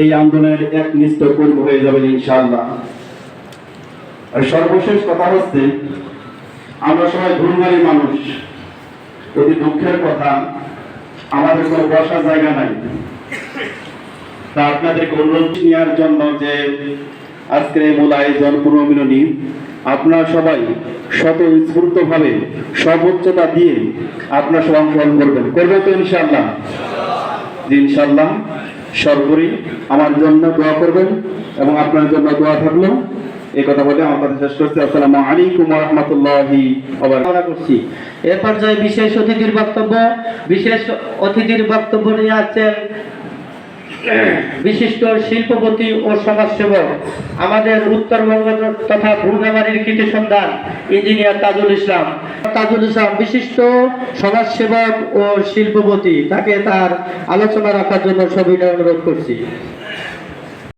এই আন্দোলনের একনিষ্ঠ কর্মী হয়ে যাবেন ইনশাআল্লাহ। আর সর্বশেষ কথা হচ্ছে, আমরা সবাই ভুলমারি মানুষ, অতি দুঃখের কথা আমাদের কোনো বসার জায়গা নাই। তা আপনাদেরকে অনুরোধ নেওয়ার জন্য যে আজকের এই মূল আয়োজন পুনর্মিলনী, আপনারা সবাই স্বতঃস্ফূর্তভাবে সর্বোচ্চতা দিয়ে আপনারা সবাই অংশগ্রহণ করবেন তো ইনশাআল্লাহ? ইনশাআল্লাহ। সর্বোপরি আমার জন্য দোয়া করবেন এবং আপনার জন্য দোয়া থাকলো। এই কথা বলে আমার কথা শেষ করছি। আসসালামু আলাইকুম ওয়া রাহমাতুল্লাহি ওয়া বারাকাতুহু। এ পর্যায়ে বিশেষ অতিথির বক্তব্য নিয়ে আছেন বিশিষ্ট শিল্পপতি ও সমাজসেবক, আমাদের উত্তরবঙ্গ তথা ভুলগামারীর কৃতি সন্তান ইঞ্জিনিয়ার তাজুল ইসলাম। বিশিষ্ট সমাজসেবক ও শিল্পপতি, তাকে তার আলোচনা রাখার জন্য সবিনয় অনুরোধ করছি।